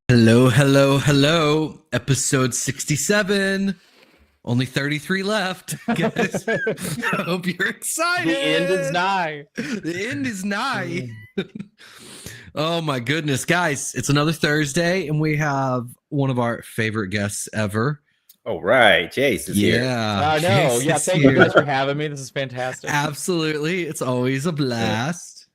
Hello, hello, hello. Episode 67. Only 33 left, guys. I hope you're excited. The end is nigh. The end is nigh. Oh my goodness, guys. It's another Thursday, and we have one of our favorite guests ever. All right, Chase is here. I know. Yeah, thank you guys for having me. This is fantastic. Absolutely. It's always a blast.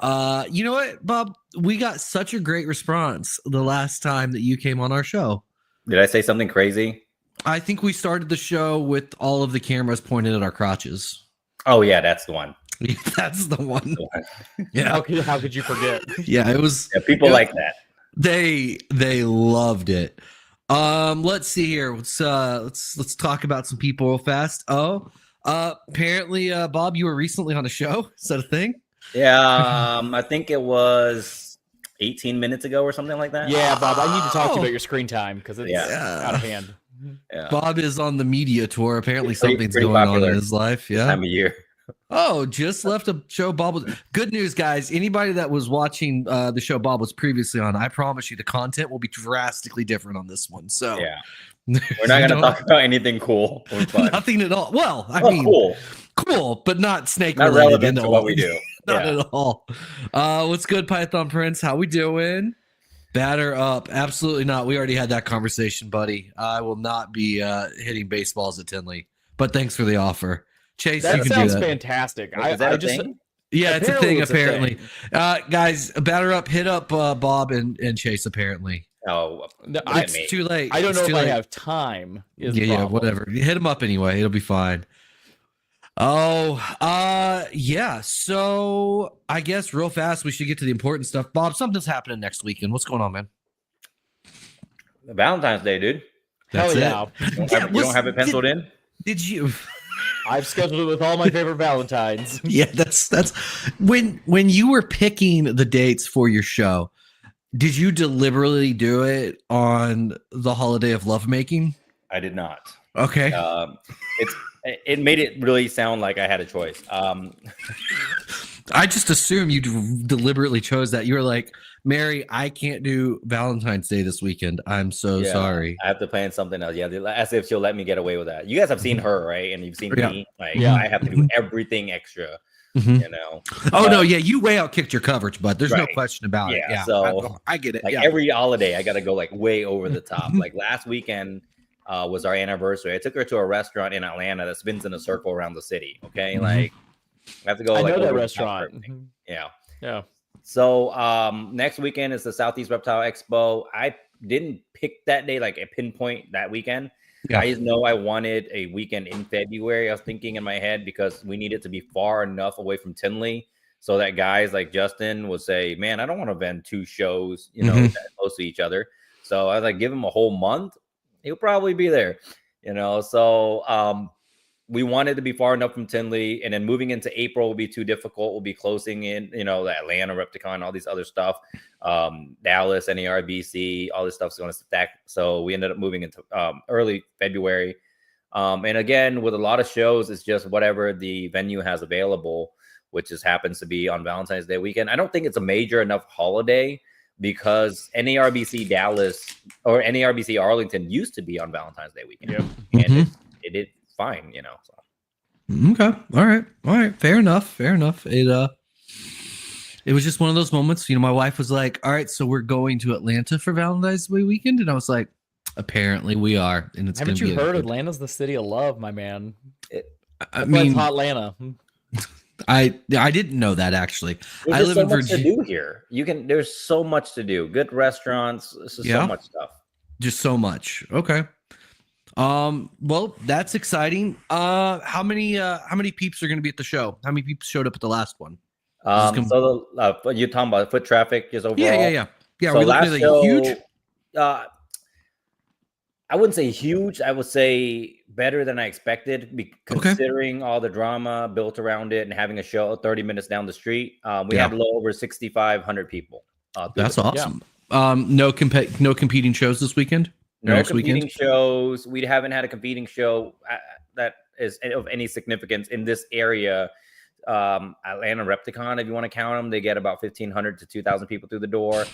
You know what, Bob? We got such a great response the last time that you came on our show. Did I say something crazy? I think we started the show with all of the cameras pointed at our crotches. Oh yeah, that's the one. That's the one. Yeah. How could you forget? Yeah, it was. Yeah, people like that. They loved it. Let's see here. Let's talk about some people real fast. Apparently, Bob, you were recently on a show. Is that a thing? Yeah, I think it was 18 minutes ago or something like that. Yeah, Bob, I need to talk to you about your screen time because it's out of hand. Yeah. Bob is on the media tour. Apparently, Pretty something's going on in his life. Yeah. Time of year. Oh, just left a show Bob was. Good news, guys. Anybody that was watching the show Bob was previously on, I promise you the content will be drastically different on this one. So Yeah, we're not going to talk about anything cool or fun. Nothing at all. Well, I mean, cool, but not snake Not related relevant to what we do. Not at all. What's good, Python Prince? How we doing? Batter up. Absolutely not. We already had that conversation, buddy. I will not be hitting baseballs at Tinley, but thanks for the offer. Chase, That you can do sounds that. fantastic. Is that a thing? Yeah, it's a thing, apparently. thing. Guys, batter up, hit up Bob and Chase, apparently. Oh, It's too late. I don't It's know if too I late. have time. Yeah, whatever. Hit him up anyway. It'll be fine. Yeah. So I guess real fast we should get to the important stuff. Bob, something's happening next weekend. What's going on, man? Valentine's Day, dude. That's Hell yeah. You don't have it penciled in? Did you? I've scheduled it with all my favorite Valentines. Yeah, that's when you were picking the dates for your show. Did you deliberately do it on the holiday of lovemaking? I did not. Okay. It made it really sound like I had a choice. I just assume you deliberately chose that. You were like, Mary, I can't do Valentine's Day this weekend. I'm so sorry. I have to plan something else. Yeah, as if she'll let me get away with that. You guys have seen her, right? And you've seen me. Like, I have to do everything extra. You know. No, yeah, you way out kicked your coverage, but there's no question about it. Yeah, so I get it. Like every holiday, I got to go like way over the top. Like last weekend was our anniversary. I took her to a restaurant in Atlanta that spins in a circle around the city. Okay, like I have to go. I like, know that over the top restaurant. for everything. Yeah. Yeah. So next weekend is the Southeast Reptile Expo. I didn't pick that day, like a pinpoint that weekend. Yeah. I just know I wanted a weekend in February. I was thinking in my head because we needed to be far enough away from Tinley so that guys like Justin would say, man, I don't want to vend two shows, that close to each other. So I was like, give him a whole month. He'll probably be there, So we wanted to be far enough from Tinley, and then moving into April will be too difficult. We'll be closing in, the Atlanta, Repticon, all these other stuff. Dallas, NARBC, all this stuff's going to stack. So we ended up moving into early February. And again, with a lot of shows, it's just whatever the venue has available, which just happens to be on Valentine's Day weekend. I don't think it's a major enough holiday because NARBC Dallas or NARBC Arlington used to be on Valentine's Day weekend. Yep. And it did fine, So. Okay. All right. Fair enough. It was just one of those moments. My wife was like, all right, so we're going to Atlanta for Valentine's Day weekend. And I was like, apparently we are. And it's Haven't you heard Atlanta's the city of love, my man? I mean, hot Atlanta. I didn't know that actually. There's I live so in much to Virginia. do here. There's so much to do. Good restaurants. This is so much stuff. Just so much. Okay. Well, that's exciting. How many peeps are going to be at the show? How many peeps showed up at the last one? So you're talking about foot traffic just overall? Yeah. So Are we looking at show, huge? I wouldn't say huge. I would say better than I expected, considering all the drama built around it and having a show 30 minutes down the street. We had a little over 6,500 people. That's awesome. No competing shows this weekend. No competing shows. We haven't had a competing show that is of any significance in this area Atlanta Repticon, if you want to count them, they get about 1,500 to 2,000 people through the door.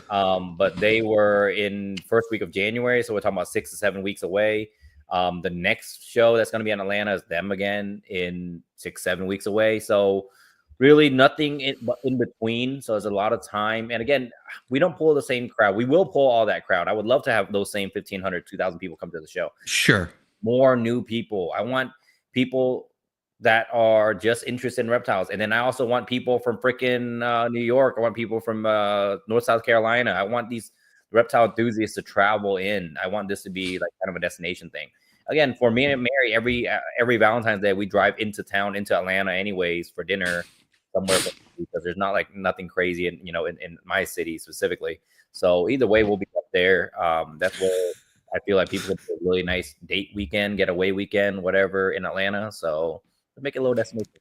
But they were in first week of January, so we're talking about 6 to 7 weeks away. The next show that's going to be in Atlanta is them again in 6, 7 weeks away. So really nothing in between. So there's a lot of time. And again, we don't pull the same crowd. We will pull all that crowd. I would love to have those same 1,500, 2,000 people come to the show. Sure. More new people. I want people that are just interested in reptiles. And then I also want people from freaking New York. I want people from North South Carolina. I want these reptile enthusiasts to travel in. I want this to be like kind of a destination thing. Again, for me and Mary, every Valentine's Day, we drive into town, into Atlanta anyways for dinner somewhere, because there's not like nothing crazy in my city specifically. So either way, we'll be up there. That's where I feel like people can do a really nice date weekend, getaway weekend, whatever in Atlanta. So make it a little destination.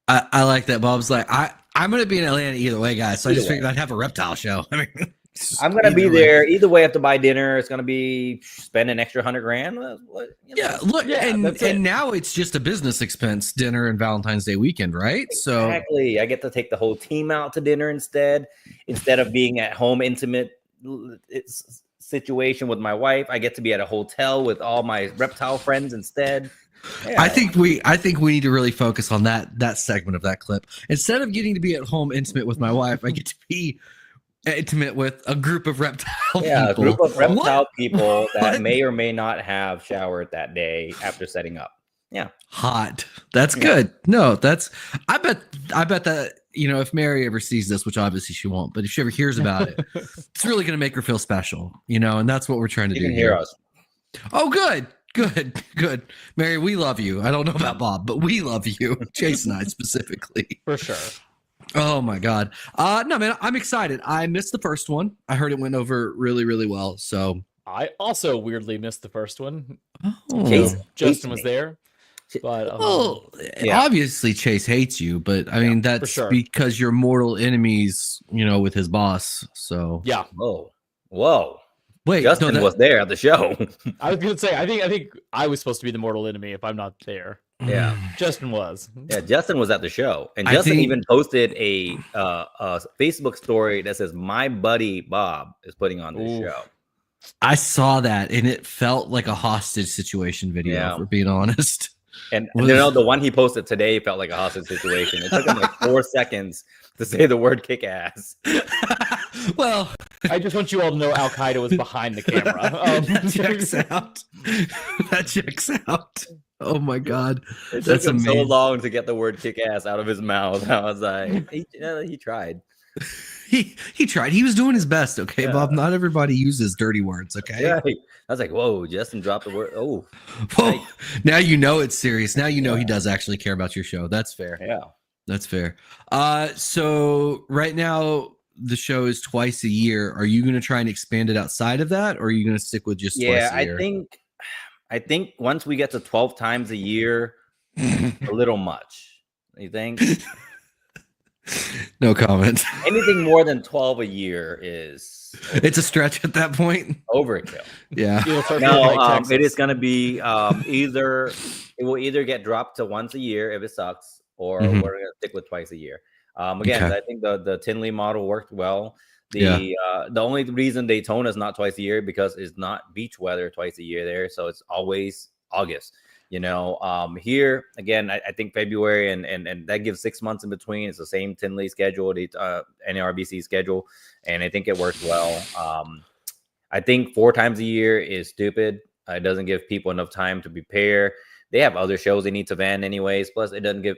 I like that. Bob's like, I'm going to be in Atlanta either way, guys. So I just figured I'd have a reptile show. I mean, I'm going to be there either way. I have to buy dinner. It's going to be spend an extra $100,000. Yeah, look, and now it's just a business expense, dinner and Valentine's Day weekend, right? Exactly. So I get to take the whole team out to dinner instead of being at home intimate situation with my wife. I get to be at a hotel with all my reptile friends instead. Yeah. I think we need to really focus on that segment of that clip. Instead of getting to be at home intimate with my wife, I get to be intimate with a group of reptile people. A group of reptile people that may or may not have showered that day after setting up. Yeah. Hot. That's good. No, I bet that, if Mary ever sees this, which obviously she won't, but if she ever hears about it, it's really going to make her feel special, and that's what we're trying to do. You can hear us. Oh, good. Mary, we love you. I don't know about Bob, but we love you. Chase and I specifically. For sure. Oh my God. No, man, I'm excited. I missed the first one. I heard it went over really, really well. So I also weirdly missed the first one. Oh. Justin was there. But obviously Chase hates you, but I mean that's because you're mortal enemies, with his boss. So yeah. Whoa. Wait, Justin was there at the show. I was gonna say, I think I was supposed to be the mortal enemy if I'm not there. Yeah, Justin was. Yeah, Justin was at the show, and Justin even posted a Facebook story that says, "My buddy Bob is putting on this show." I saw that, and it felt like a hostage situation video. For being honest. And the one he posted today felt like a hostage situation. It took him like 4 seconds to say the word kick ass. Well, I just want you all to know Al Qaeda was behind the camera. That checks out. That checks out. Oh my God. It took him so long to get the word kick ass out of his mouth. I was like, he tried. He tried. He was doing his best. Okay, yeah. Bob. Not everybody uses dirty words. Okay. Yeah. I was like, whoa, Justin dropped the word. Oh, whoa. Now it's serious. Now he does actually care about your show. That's fair. Yeah. That's fair. So right now the show is twice a year. Are you going to try and expand it outside of that, or are you going to stick with just twice a year? I think once we get to 12 times a year, a little much. You think? No comment. Anything more than 12 a year is it's a stretch at that point. Overkill. Yeah. No, it is going to be it will either get dropped to once a year if it sucks, or we're going to stick with twice a year. Again, I think the Tinley model worked well. The only reason Daytona is not twice a year because it's not beach weather twice a year there, so it's always August. Here again, I think February and that gives 6 months in between. It's the same Tinley schedule, the NRBC schedule, and I think it works well. I think 4 times a year is stupid. It doesn't give people enough time to prepare. They have other shows they need to van anyways. Plus, it doesn't give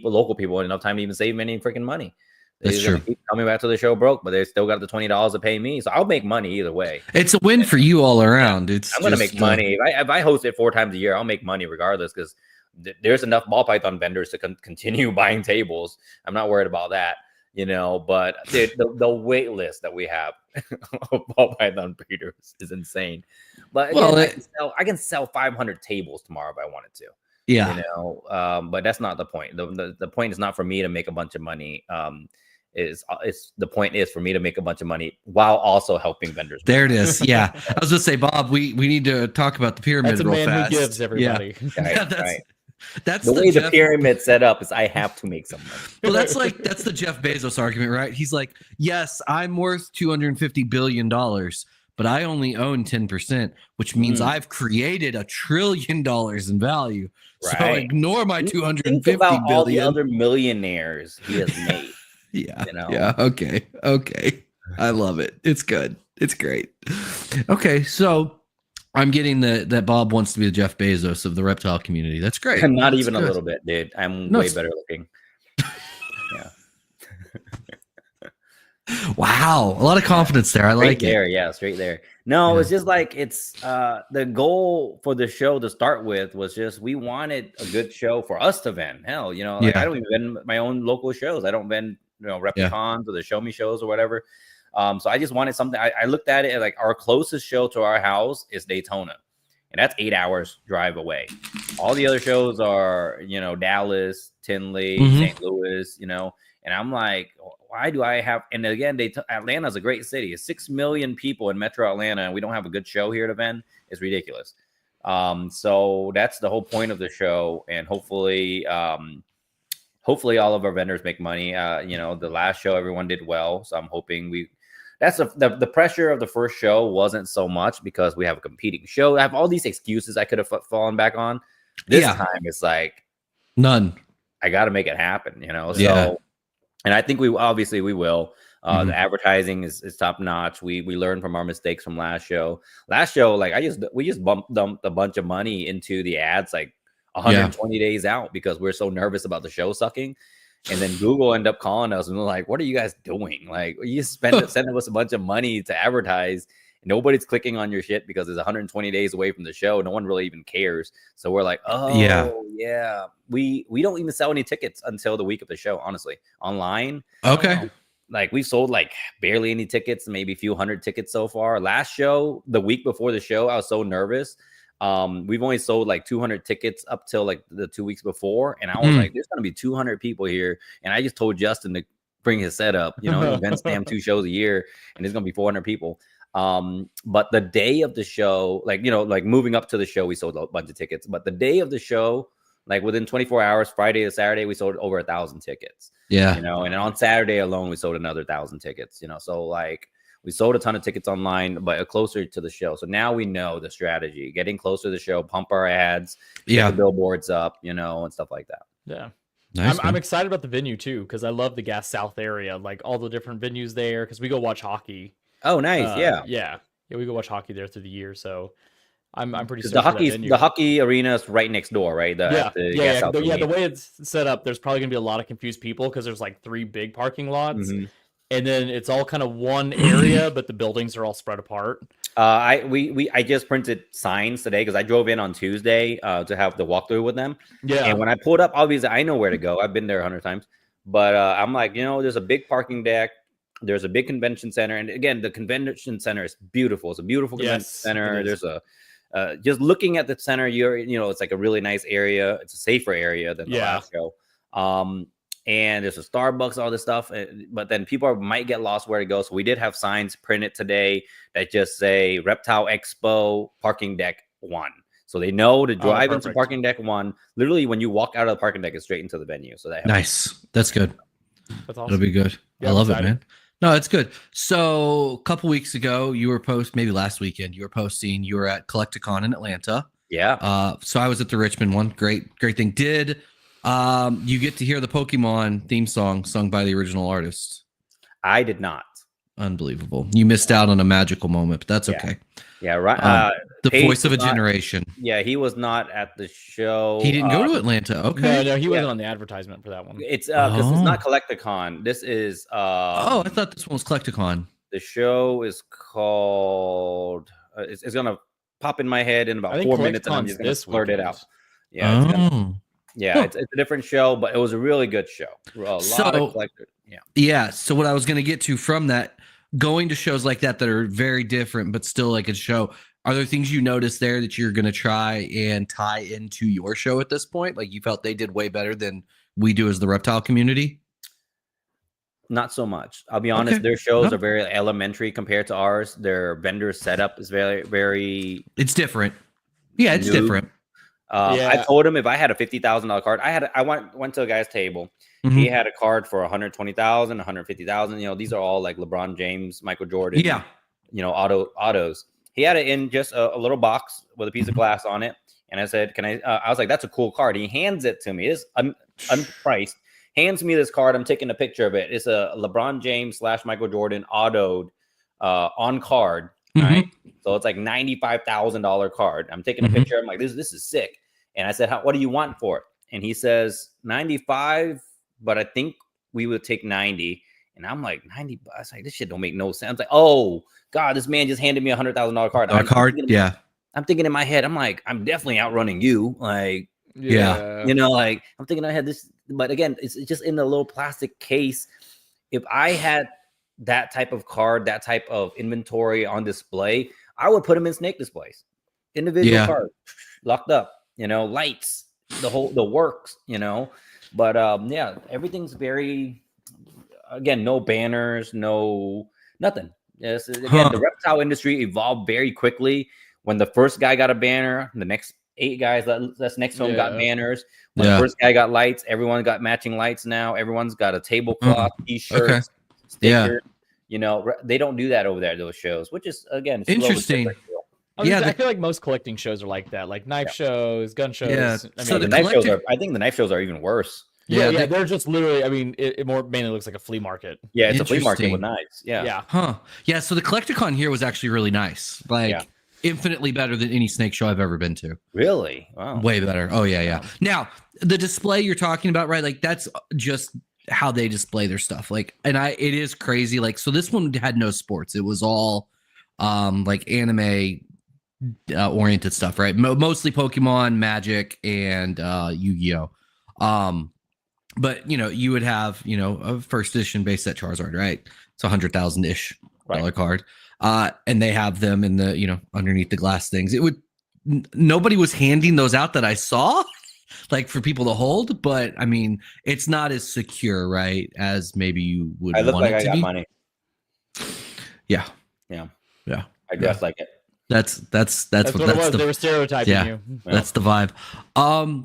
local people enough time to even save any freaking money. They're That's true. Keep coming back to the show broke, but they still got the $20 to pay me, so I'll make money either way. It's a win for you all around. I'm going to make money if I host it 4 times a year. I'll make money regardless because there's enough ball python vendors to continue buying tables. I'm not worried about that, But the wait list that we have of ball python breeders is insane. But again, I can sell 500 tables tomorrow if I wanted to. Yeah, but that's not the point. The point is not for me to make a bunch of money. The point is for me to make a bunch of money while also helping vendors. There it is. Yeah. I was gonna say, Bob, we need to talk about the pyramid real fast. Who gives everybody. Yeah. Right. That's the way the Jeff, pyramid set up is I have to make some money. well, that's the Jeff Bezos argument, right? He's like, yes, I'm worth $250 billion, but I only own 10%, which means I've created $1 trillion in value. So Right. ignore my Think 250 about all the billion. other millionaires he has made. Yeah. You know? Yeah. Okay. I love it. It's good. It's great. Okay. So I'm getting that Bob wants to be the Jeff Bezos of the reptile community. That's great. Not That's even good. a little bit, dude. I'm way better looking. Yeah. Wow. A lot of confidence there. I Straight like there, it. Yeah, straight there. No, it's just like it's the goal for the show to start with was just we wanted a good show for us to vend. Hell, you know, like I don't even vend my own local shows. I don't vend, Repticons or the Show Me shows or whatever. So I just wanted something. I looked at it like our closest show to our house is Daytona, and that's 8 hours drive away. All the other shows are, Dallas, Tinley, St. Louis, and I'm like, why do I have? And again, Atlanta's a great city. It's 6 million people in Metro Atlanta, and we don't have a good show here to vend. It's ridiculous. So that's the whole point of the show, and hopefully all of our vendors make money. The last show everyone did well, so I'm hoping that's the pressure of the first show wasn't so much because we have a competing show. I have all these excuses I could have fallen back on. This time it's like none. I got to make it happen, So, and I think we will. The advertising is top notch. We learned from our mistakes from last show. Like we just dumped a bunch of money into the ads like 120 days out because we're so nervous about the show sucking. And then Google ended up calling us and they're like, what are you guys doing? Like, you sending us a bunch of money to advertise. Nobody's clicking on your shit because it's 120 days away from the show. No one really even cares. So we're like, yeah. We don't even sell any tickets until the week of the show, honestly. Online. Okay. Like we sold like barely any tickets, maybe a few hundred tickets so far. Last show, the week before the show, I was so nervous. We've only sold like 200 tickets up till like the 2 weeks before. And I was like, there's going to be 200 people here. And I just told Justin to bring his setup, events damn 2 shows a year and there's going to be 400 people. But the day of the show, like moving up to the show, we sold a bunch of tickets, but the day of the show, like within 24 hours, Friday to Saturday, we sold over 1,000 tickets. Yeah. And on Saturday alone, we sold another 1,000 tickets, so like, we sold a ton of tickets online, but closer to the show. So now we know the strategy, getting closer to the show, pump our ads, get the billboards up, and stuff like that. Yeah. Nice, I'm excited about the venue too, because I love the Gas South area, like all the different venues there, because we go watch hockey. Oh, nice. Yeah, we go watch hockey there through the year. So I'm pretty the hockey arena is right next door, right? The way it's set up, there's probably gonna be a lot of confused people because there's like 3 big parking lots. And then it's all kind of one area, but the buildings are all spread apart. I just printed signs today because I drove in on Tuesday to have the walkthrough with them. Yeah. And when I pulled up, obviously I know where to go. I've been there 100 times. But I'm like, there's a big parking deck. There's a big convention center. And again, the convention center is beautiful. It's a beautiful convention center. There's just looking at the center, it's like a really nice area. It's a safer area than the last show. And there's a Starbucks, all this stuff, but then people might get lost where to go. So we did have signs printed today that just say Reptile Expo Parking Deck 1. So they know to drive into Parking Deck 1. Literally, when you walk out of the parking deck, it's straight into the venue. So nice. That's good. That's awesome. That'll be good. Yeah, I love it, man. No, it's good. So a couple weeks ago, you were maybe last weekend, you were at Collecticon in Atlanta. Yeah. So I was at the Richmond one. Great thing. Did you get to hear the Pokemon theme song sung by the original artist? I did not. Unbelievable. You missed out on a magical moment, but that's okay. Yeah, right. The voice of a generation. Yeah, he was not at the show. He didn't go to Atlanta. Okay. No, he wasn't on the advertisement for that one. It's because it's not Collecticon. This is I thought this one was Collecticon. The show is called it's gonna pop in my head in about 4 minutes and I'm just gonna blurt it out. Yeah. It's a different show, but it was a really good show. A lot of collectors. Yeah. So what I was going to get to from that, going to shows like that are very different, but still like a show, are there things you noticed there that you're going to try and tie into your show at this point? Like you felt they did way better than we do as the reptile community? Not so much. I'll be honest. Their shows are very elementary compared to ours. Their vendor setup is very, very. It's different. Yeah, it's different. I told him if I had a $50,000 card, I went to a guy's table. Mm-hmm. He had a card for 120,000, 150,000. You know, these are all like LeBron James, Michael Jordan. Yeah. You know, autos. He had it in just a little box with a piece of glass on it. And I said, can I was like, that's a cool card. He hands it to me. It's unpriced. Hands me this card. I'm taking a picture of it. It's a LeBron James / Michael Jordan autoed on card. Right. So it's like $95,000 card. I'm taking a picture. I'm like, this is sick. And I said, what do you want for it? And he says 95, but I think we would take 90. And I'm like, 90 bucks. I was like, this shit don't make no sense. I was like, oh God, this man just handed me $100,000 card. I'm thinking in my head, I'm like, I'm definitely outrunning you. Like, yeah. You know, like I'm thinking I had this, but again, it's just in a little plastic case. If I had that type of card, that type of inventory on display, I would put them in snake displays, individual cards, locked up, you know, lights, the works, you know, but yeah, everything's very, again, no banners, no nothing. Yes, again, the reptile industry evolved very quickly. When the first guy got a banner, the next 8 guys that's next to him got banners. When the first guy got lights, everyone got matching lights now. Everyone's got a tablecloth, t-shirts, stickers. You know, they don't do that over there at those shows, which is, again, interesting. I feel like most collecting shows are like that, like knife shows, gun shows. Yeah. I mean, so the knife shows I think the knife shows are even worse. Yeah, they're just literally, I mean, it mainly looks like a flea market. Yeah, it's a flea market with knives. Yeah. Yeah, so the Collecticon here was actually really nice. Like, infinitely better than any snake show I've ever been to. Really? Wow. Way better. Oh, yeah. Now, the display you're talking about, right? Like, that's just how they display their stuff. Like, and it is crazy. Like, so this one had no sports. It was all like anime oriented stuff, right? Mostly Pokemon, Magic, and Yu-Gi-Oh. But you know, you would have, you know, a first edition base set Charizard, right? It's $100,000-ish card. And they have them in the, you know, underneath the glass things. Nobody was handing those out that I saw, like for people to hold, but I mean, it's not as secure, right, as maybe you would. I look want like it I to got be. money. Yeah. I dress like it. That's what it was. They were stereotyping you. That's the vibe.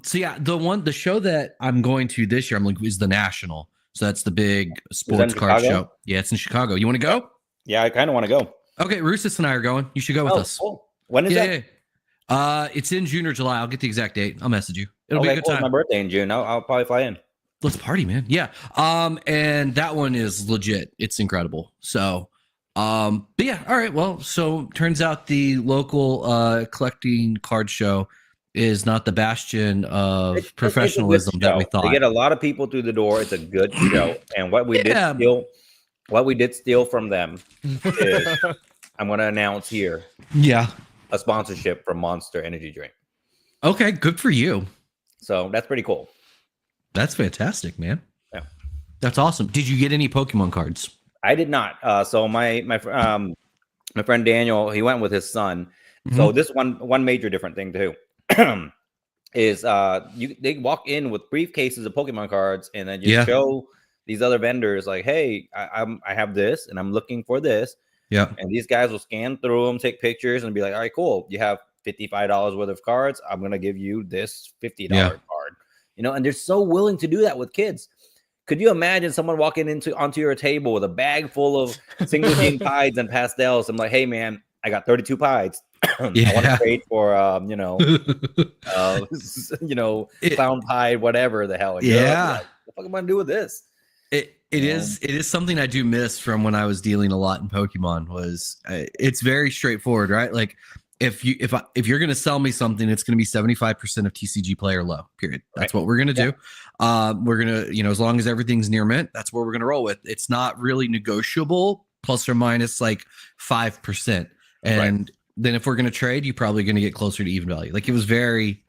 So yeah, the show that I'm going to this year, is the National. So that's the big sports card show. Yeah, it's in Chicago. You want to go? Yeah, I kind of want to go. Okay, Roostis and I are going. You should go with us. Cool. When is that? Yeah. It's in June or July. I'll get the exact date. I'll message you. It'll be a good time. It's my birthday in June. I'll probably fly in. Let's party, man. Yeah. And that one is legit. It's incredible. So, but yeah. All right. Well, so turns out the local collecting card show is not the bastion of professionalism that we thought. They get a lot of people through the door. It's a good show. And what we did steal from them is, I'm going to announce here. Yeah. A sponsorship for Monster Energy Drink. Okay, good for you. So that's pretty cool. That's fantastic, man. Yeah. That's awesome. Did you get any Pokemon cards? I did not. So my friend Daniel, he went with his son. Mm-hmm. So this one major different thing too is they walk in with briefcases of Pokemon cards and then just show these other vendors like, hey, I have this and I'm looking for this. Yeah. And these guys will scan through them, take pictures, and be like, all right, cool. You have $55 worth of cards. I'm gonna give you this $50 card. You know, and they're so willing to do that with kids. Could you imagine someone walking onto your table with a bag full of single gene pieds and pastels? I'm like, hey man, I got 32 pieds. I want to trade for clown pied, whatever the hell. Yeah. Like, what the fuck am I gonna do with this? It is something I do miss from when I was dealing a lot in Pokemon. Was it's very straightforward, right? Like if you're gonna sell me something, it's gonna be 75% of TCG player low. Period. That's what we're gonna do. We're gonna, as long as everything's near mint, that's what we're gonna roll with. It's not really negotiable, plus or minus like 5%. And then if we're gonna trade, you're probably gonna get closer to even value. Like it was very,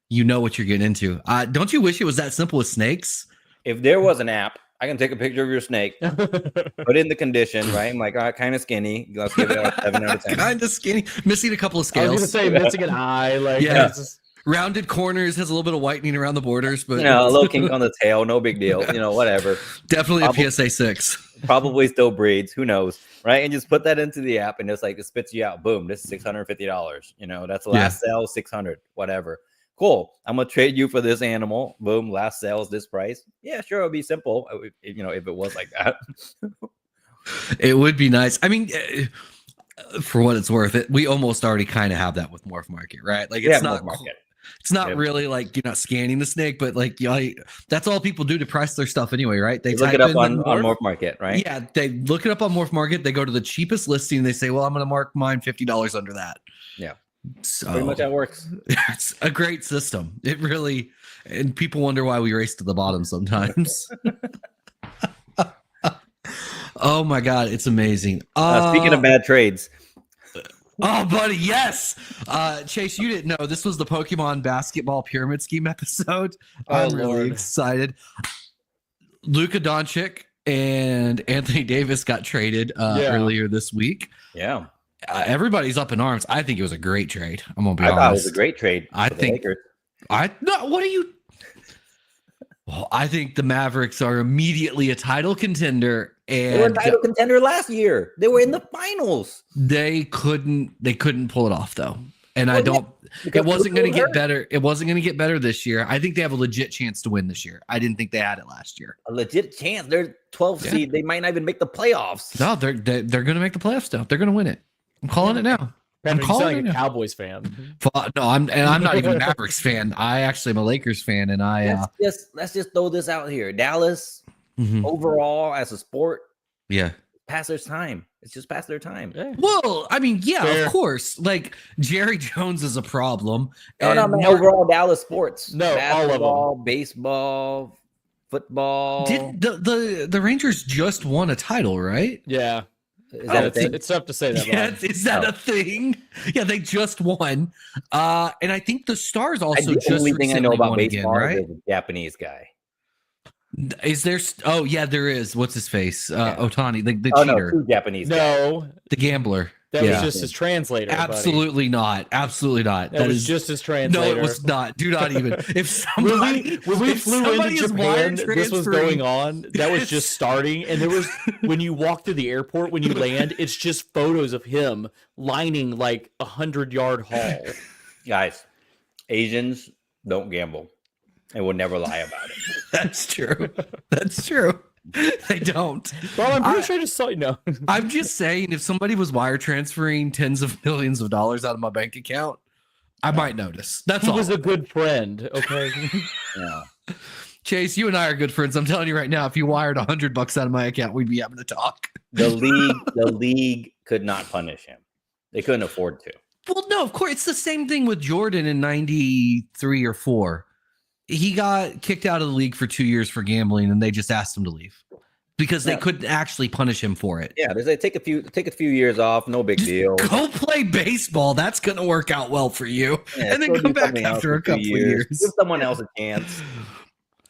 what you're getting into. Don't you wish it was that simple with snakes? If there was an app, I can take a picture of your snake, put in the condition, right? I'm like, kind of skinny. Let's give it a 7 out of 10. Kind of skinny, missing a couple of scales. I was gonna say missing an eye, like rounded corners, has a little bit of whitening around the borders, but a little kink on the tail, no big deal. Whatever. Definitely a PSA 6. Probably still breeds. Who knows, right? And just put that into the app, and it's like it spits you out. Boom! This is $650. That's the last sale, 600, whatever. cool. I'm gonna trade you for this animal. Boom, last sale is this price. Yeah, sure, it'll be simple. If it was like that. It would be nice. I mean, for what it's worth, we almost already kind of have that with Morph Market, right? Like it's not. It's not really like you're not scanning the snake, but like that's all people do to price their stuff anyway, right? They look it up on Morph Market, right? Yeah, they look it up on Morph Market. They go to the cheapest listing. And they say, "Well, I'm going to mark mine $50 under that." Yeah, so pretty much that works. It's a great system. It really, and people wonder why we race to the bottom sometimes. Oh my God, it's amazing. Speaking of bad trades. Oh, buddy, yes. Chase, you didn't know this was the Pokemon basketball pyramid scheme episode. I'm really excited. Luka Doncic and Anthony Davis got traded earlier this week. Yeah. Everybody's up in arms. I think it was a great trade. I'm going to be honest. I thought it was a great trade. Well, I think the Mavericks are immediately a title contender. And they were a title contender last year. They were in the finals. They couldn't pull it off though. And it wasn't going to get better. It wasn't going to get better this year. I think they have a legit chance to win this year. I didn't think they had it last year. A legit chance. They're 12 seed. They might not even make the playoffs. No, they're going to make the playoffs now. They're going to win it. I'm calling it now. I'm calling a Cowboys fan. No, I'm not even a Mavericks fan. I actually am a Lakers fan, and let's just throw this out here. Dallas overall as a sport, past their time. It's just past their time. Yeah. Well, I mean, fair. Of course. Like Jerry Jones is a problem. Overall Dallas sports. No, basketball, all of them. Baseball, football. Did the Rangers just won a title, right? Yeah. It's tough to say that. Yeah, is that a thing? Yeah, they just won. And I think the Stars also just only thing I know about baseball again, right? is a Japanese guy. Is there? Oh yeah, there is. What's his face? Otani, the cheater. No, two Japanese. No, the gambler. That was just his translator. Absolutely not. Absolutely not. That was just his translator. No, it was not. Do not even. If somebody when we flew into Japan, this was going on. That was just starting, and there was when you walk through the airport, when you land, it's just photos of him lining like 100-yard hall. Guys, Asians don't gamble, and will never lie about it. That's true. That's true. They don't. Well, I'm pretty sure I just saw you know. I'm just saying, if somebody was wire transferring tens of millions of dollars out of my bank account, I might notice. That's all. He was a good friend. Okay. Yeah. Chase, you and I are good friends. I'm telling you right now, if you wired $100 out of my account, we'd be having to talk. The league could not punish him. They couldn't afford to. Well, no, of course. It's the same thing with Jordan in 93 or 4. He got kicked out of the league for 2 years for gambling, and they just asked him to leave because they couldn't actually punish him for it. Yeah, they say take a few years off, no big deal. Go play baseball. That's going to work out well for you, and then come back after a couple of years. Give someone else a chance.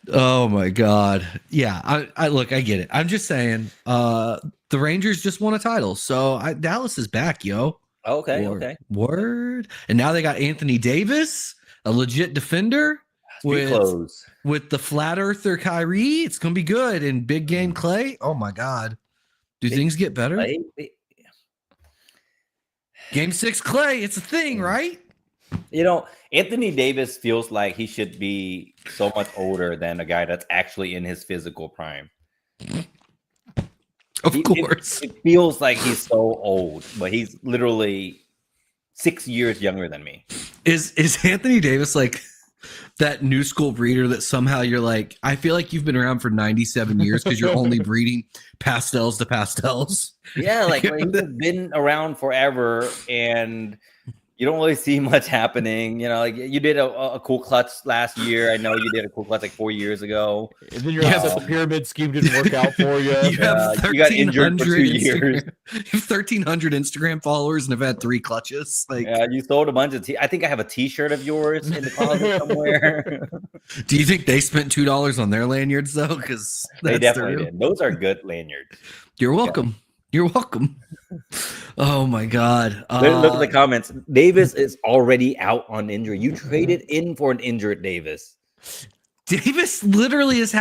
Oh my God! Yeah, I look, I get it. I'm just saying, the Rangers just won a title, so Dallas is back, yo. Okay. Word. And now they got Anthony Davis, a legit defender. With the flat earther Kyrie, it's gonna be good. And big game Clay. Oh my God, do things get better? Game 6 Clay, it's a thing, right? You know, Anthony Davis feels like he should be so much older than a guy that's actually in his physical prime. Of course, it feels like he's so old, but he's literally 6 years younger than me. Is Anthony Davis like that new school breeder that somehow you're like, I feel like you've been around for 97 years because you're only breeding pastels to pastels? Yeah, like you've been around forever and you don't really see much happening. You know, like you did a cool clutch last year. I know you did a cool clutch like 4 years ago. And then you're upset the pyramid scheme didn't work out for you. You got injured for 2 years. You have 1,300 Instagram followers and have had 3 clutches. Like, yeah, you sold a bunch of I think I have a T-shirt of yours in the closet somewhere. Do you think they spent $2 on their lanyards though? Because they definitely did. Those are good lanyards. You're welcome. Yeah. You're welcome. Oh my God. Look at the comments. Davis is already out on injury. You traded in for an injured Davis. Davis literally is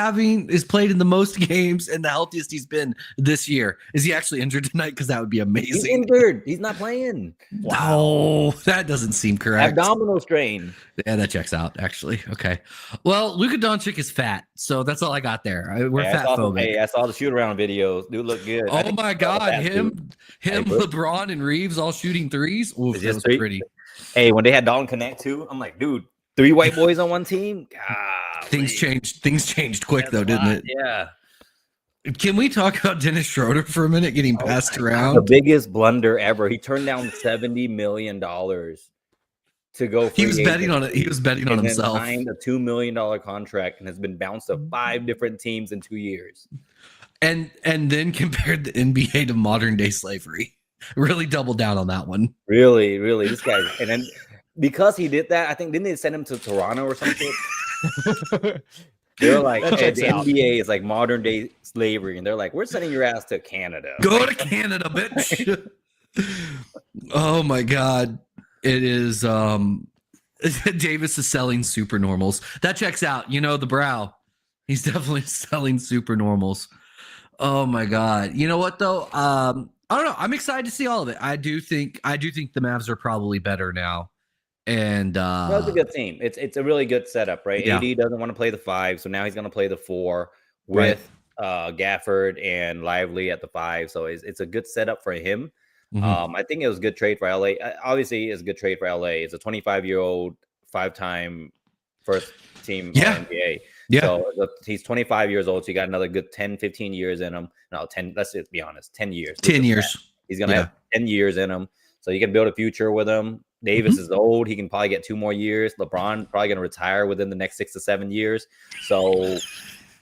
played in the most games and the healthiest he's been this year. Is he actually injured tonight? Because that would be amazing. He's injured. He's not playing. Wow, that doesn't seem correct. Abdominal strain. Yeah, that checks out. Actually, okay. Well, Luka Doncic is fat, so that's all I got there. We're fat phobic. Hey, I saw the shoot around videos. Dude, look good. Oh my God, him, LeBron and Reeves all shooting threes. Ooh, that was pretty. Hey, when they had Dalton Connect too, I'm like, dude, 3 white boys on one team. Things changed quick though, didn't it? Yeah. Can we talk about Dennis Schroeder for a minute getting passed around? The biggest blunder ever. He turned down $70 million to go. He was betting on it. He was betting on himself. Signed a $2 million contract and has been bounced to 5 different teams in 2 years. And then compared the NBA to modern day slavery. Really doubled down on that one. Really, this guy. And then because he did that, I think didn't they send him to Toronto or something? They're like, hey, the NBA is like modern day slavery, and they're like, we're sending your ass to Canada. Go to Canada, bitch. Oh my God. It is Davis is selling super normals. That checks out. You know, the brow. He's definitely selling super normals. Oh my God. You know what though? I don't know. I'm excited to see all of it. I do think the Mavs are probably better now. And that's a good team. It's a really good setup, right? Yeah. AD doesn't want to play the 5, so now he's going to play the 4 with Gafford and Lively at the 5. So it's a good setup for him. Mm-hmm. I think it was a good trade for LA. Obviously, it's a good trade for LA. It's a 25-year-old, 5-time first team NBA. Yeah. So he's 25 years old. So you got another good 10, 15 years in him. No, 10. Let's just be honest. 10 years. 10 years. He's going to have 10 years in him. So you can build a future with him. Davis is old. He can probably get 2 more years. LeBron probably going to retire within the next 6 to 7 years. So,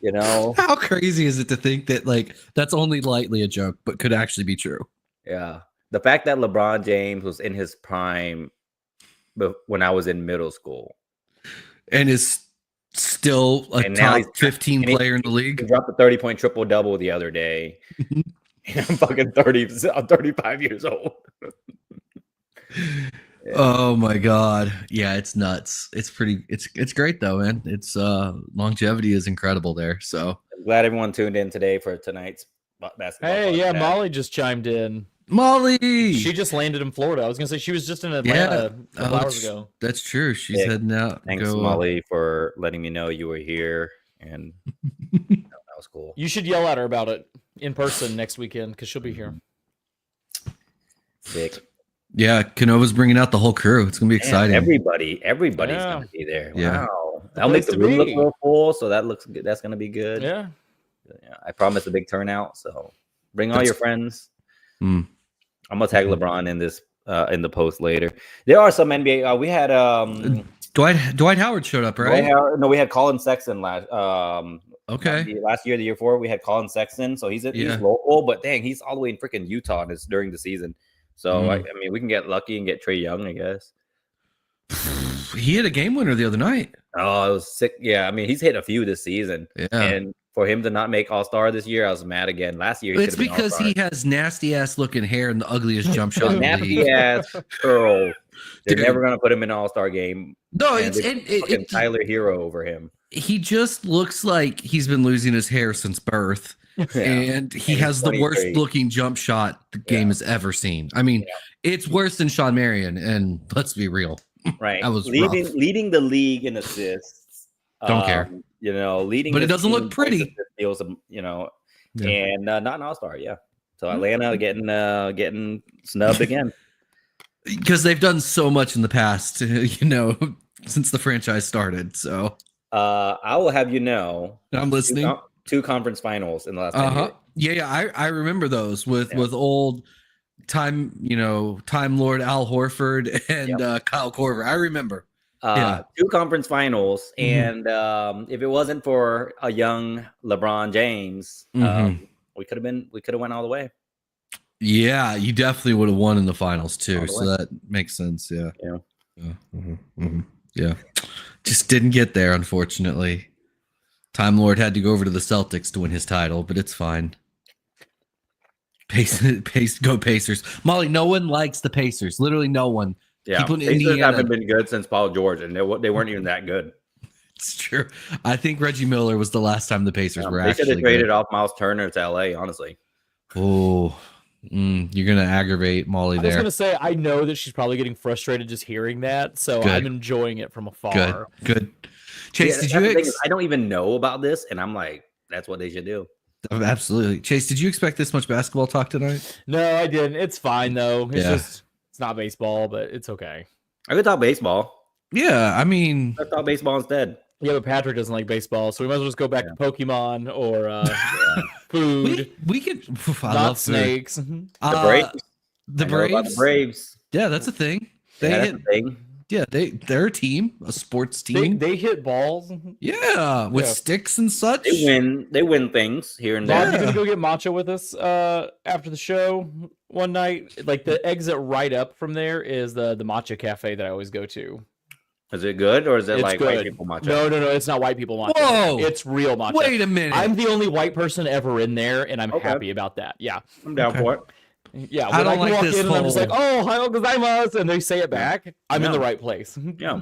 you know. How crazy is it to think that, like, that's only lightly a joke, but could actually be true? Yeah. The fact that LeBron James was in his prime when I was in middle school. And is still a top 15 player in the league. He dropped a 30-point triple-double the other day. I'm fucking 30. I'm 35 years old. Yeah. Oh my God. Yeah, it's nuts. It's great though, man. It's longevity is incredible there. So I'm glad everyone tuned in today for tonight's basketball. Hey, yeah, Molly just chimed in. Molly, she just landed in Florida. I was gonna say she was just in Atlanta a couple hours ago. That's true. She's heading out. Thanks, Molly, for letting me know you were here, and that was cool. You should yell at her about it in person next weekend because she'll be here. Sick. Yeah, Canova's bringing out the whole crew. It's gonna be exciting. Everybody's gonna be there. Yeah. Wow, that'll make the room look real full. So that looks good. That's gonna be good. Yeah. I promise a big turnout. So bring all your friends. I'm gonna tag LeBron in this in the post later. There are some NBA. We had Dwight Howard showed up, right? No, we had Colin Sexton last. Okay. Last year, the year before, we had Colin Sexton. So he's local, but dang, he's all the way in freaking Utah during the season. So, I mean, we can get lucky and get Trae Young, I guess. He hit a game winner the other night. Oh, it was sick. Yeah, I mean, he's hit a few this season. Yeah. And for him to not make All-Star this year, I was mad again. Last year, it's because he has nasty-ass looking hair and the ugliest jump shot in the league. Nasty-ass curl. They're never going to put him in an All-Star game. No, it's Tyler Hero over him. He just looks like he's been losing his hair since birth. Yeah. And he has the worst looking jump shot the game has ever seen. I mean, it's worse than Sean Marion, and let's be real. Right. That was leading the league in assists. Don't care. You know, leading, but it doesn't look pretty. Feels, you know, and not an All-Star. Yeah. So Atlanta getting snubbed again because they've done so much in the past. You know, since the franchise started. So I will have you know, I'm listening. 2 conference finals in the last 10 years. Yeah. I remember those with old Time Lord Al Horford and Kyle Korver. I remember. 2 conference finals, and if it wasn't for a young LeBron James, we could have went all the way. Yeah, you definitely would have won in the finals too. So that makes sense. Yeah. Yeah. Just didn't get there, unfortunately. Time Lord had to go over to the Celtics to win his title, but it's fine. Go Pacers. Molly, no one likes the Pacers. Literally no one. Yeah, Pacers haven't been good since Paul George, and they weren't even that good. It's true. I think Reggie Miller was the last time the Pacers were They should actually have traded good. off Miles Turner to LA, honestly. Oh, you're gonna aggravate Molly I was there. gonna say I know that she's probably getting frustrated just hearing that, so Good. I'm enjoying it from afar. Good. Chase, did you? I don't even know about this, and I'm like, that's what they should do. Absolutely, Chase. Did you expect this much basketball talk tonight? No, I didn't. It's fine though. It's Yeah. just it's not baseball, but it's okay. I could talk baseball. Yeah, I mean, Let's talk baseball instead. Yeah, but Patrick doesn't like baseball, so we might as well just go back to Pokemon or food. we can. I not love snakes. The Braves. The I know about Braves. the Braves. Yeah, that's a thing. That's a thing. Yeah, they're a team, a sports team. They hit balls. Yeah, with sticks and such. They win things here and Bob, there. you gonna go get matcha with us after the show one night? Like the exit right up from there is the matcha cafe that I always go to. Is it good or is it It's like good. white people matcha? No, it's not white people matcha. Whoa. It's real matcha. Wait a minute. I'm the only white person ever in there, and I'm Okay. happy about that. Yeah. I'm down for it. Yeah, I when I, don't can like walk this in and I'm just like, whole- "Oh, hi, gozaimasu," and they say it back. I'm in the right place. Yeah.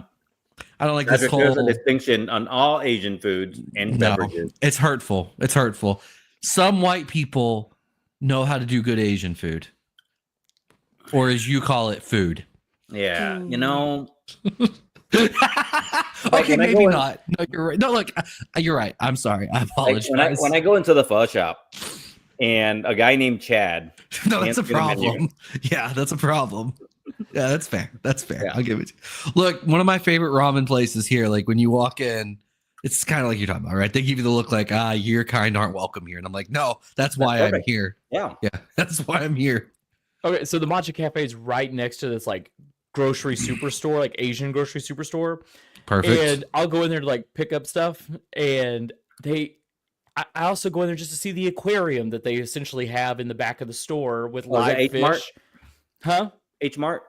I don't like There's this a whole. distinction on all Asian foods and No, beverages. it's hurtful. It's hurtful. Some white people know how to do good Asian food, or as you call it, food. Yeah. Okay, when I maybe go in- not. No, you're right. No, look, you're right. I'm sorry. I Like, apologize. when I go into the pho shop and a guy named Chad, No, that's a Can't get a menu. problem. Yeah, that's a problem. Yeah, that's fair. That's fair. Yeah. I'll give it to you. Look, one of my favorite ramen places here, like when you walk in, it's kind of like you're talking about, right? They give you the look like, your kind aren't welcome here. And I'm like, no, that's why I'm perfect. here. yeah, Yeah, that's why I'm here. Okay, so the matcha cafe is right next to this like grocery superstore, like Asian grocery superstore. Perfect. And I'll go in there to like pick up stuff, and I also go in there just to see the aquarium that they essentially have in the back of the store with Oh, is that live H Mart? fish. Huh? H Mart.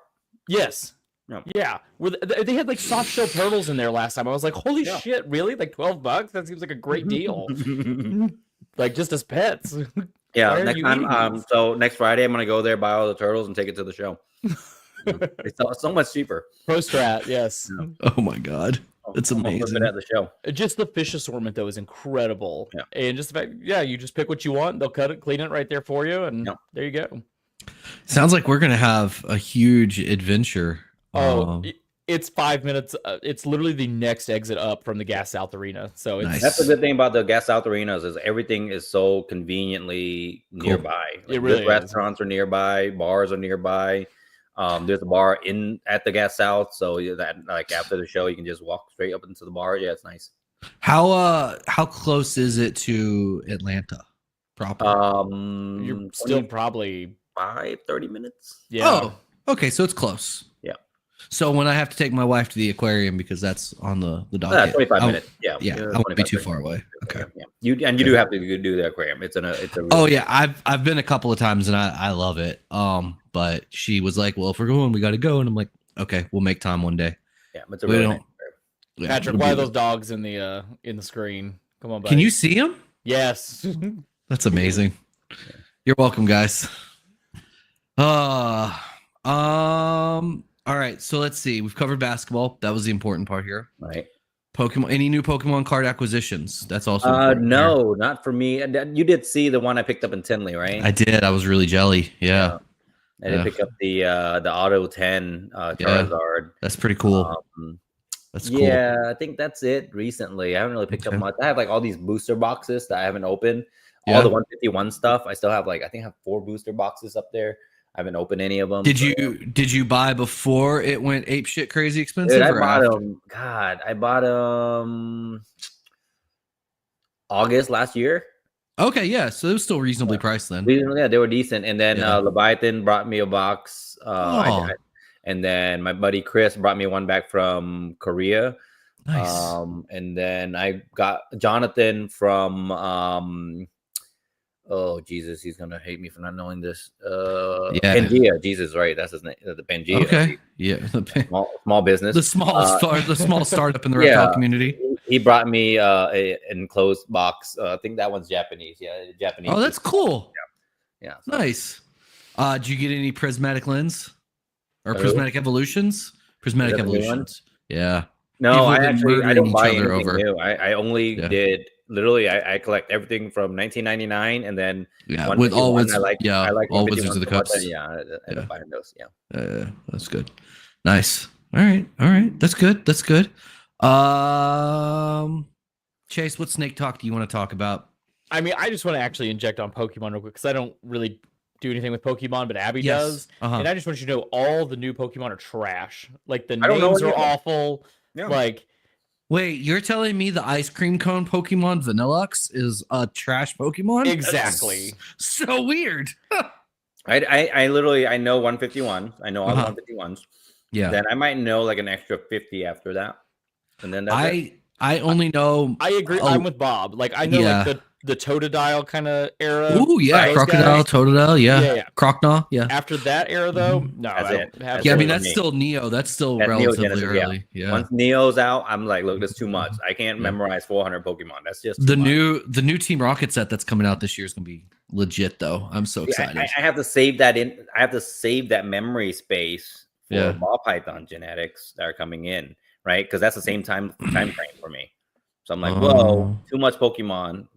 Yes. No. Yeah. They had like soft shell turtles in there last time. I was like, holy Yeah. shit, really? Like $12? That seems like a great deal. Like just as pets. Why Yeah, are next you time. eating these? So next Friday, I'm gonna go there, buy all the turtles, and take it to the show. It's so much cheaper. Post rat, yes. Oh my God. That's I'm gonna flip amazing. it at the show. Just the fish assortment though is incredible. Yeah. And just the fact, you just pick what you want, they'll cut it, clean it right there for you, and Yeah. there you go. Sounds like we're going to have a huge adventure. Oh, it's 5 minutes. It's literally the next exit up from the Gas South Arena. So it's Nice. That's the good thing about the Gas South Arenas is everything is so conveniently nearby. It really good is. restaurants are nearby, bars are nearby. There's a bar at the Gas South, so that like after the show, you can just walk straight up into the bar. Yeah, it's nice. How close is it to Atlanta proper? you're still probably 30 minutes. yeah. Oh, okay, so it's close. Yeah. So when I have to take my wife to the aquarium because that's on the docket, 25 I- minutes. Yeah, Yeah, I won't be too far away. Okay. Yeah. You do have to do the aquarium. It's a Oh yeah, I've been a couple of times and I love it. But she was like, "Well, if we're going, we got to go." And I'm like, "Okay, we'll make time one day." yeah, it's a We really don't- nice aquarium. Yeah, Patrick, it'll why be- are those dogs in the screen? Come on, buddy. Can you see him? Yes. That's amazing. You're welcome, guys. All right, so let's see. We've covered basketball. That was the important part here. Right. Pokemon. Any new Pokemon card acquisitions? That's also important here. No, not for me. You did see the one I picked up in Tinley, right? I did. I was really jelly. Yeah, I did pick up the Auto 10 Charizard. that's pretty cool. That's cool. Yeah, I think that's it recently. I haven't really picked up Okay. much. I have like all these booster boxes that I haven't opened. Yeah. All the 151 stuff. I still have I think I have 4 booster boxes up there. I haven't opened any of them. Did you buy before it went ape shit crazy expensive? Dude, I or bought after? them. God, I bought them August last year. Okay, yeah. So it was still reasonably priced then. Yeah, they were decent. And then Yeah. Leviathan brought me a box. And then my buddy Chris brought me one back from Korea. Nice. And then I got Jonathan from oh Jesus, he's gonna hate me for not knowing this. Yeah. Pangea, Jesus, right? That's his name. The Pangea. Okay. Yeah. Small business. The small startup in the yeah. reptile community. He brought me an enclosed box. I think that one's Japanese. Yeah, Japanese. Oh, that's cool. Yeah. Nice. Did you get any prismatic lens or Hello? prismatic evolutions? Prismatic Is that the new one? evolutions. Yeah. No, People I have been actually I murdering don't each buy other anything over. new. I only Yeah. did literally. I collect everything from 1999, and then Yeah, with all 151. Wizards, I like all Wizards 151 of the so much. Coast. Yeah, I end Yeah, up buying those. Yeah. that's good. Nice. All right. That's good. That's good. Chase, what snake talk do you want to talk about? I mean, I just want to actually inject on Pokemon real quick because I don't really do anything with Pokemon, but Abby does. And I just want you to know all the new Pokemon are trash. Like the I don't know names any are of them. awful. Yeah. Like, wait, you're telling me the ice cream cone Pokemon Vanillux is a trash Pokemon? exactly. That's so weird. I literally I know 151. I know all the 151s. Yeah. Then I might know like an extra 50 after that, and then that's it. I only know. I agree. I'm with Bob. Like I know like the Totodile kind of era. Oh yeah, Right. Crocodile, Totodile, Yeah. Crocnaw, yeah. After that era though, no, That's I it. don't That's have Yeah, I it mean for that's me. still Neo. That's still That's relatively Neogenesis, early. Yeah. Once Neo's out, I'm like, look, that's too much. I can't memorize 400 Pokemon. That's just too much. The new Team Rocket set that's coming out this year is gonna be legit though. I'm so excited. I have to save that in. I have to save that memory space for Yeah. ball python genetics that are coming in, right? Because that's the same time frame for me. So I'm like, whoa, too much Pokemon.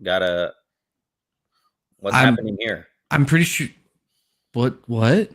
What's happening here? I'm pretty sure. What?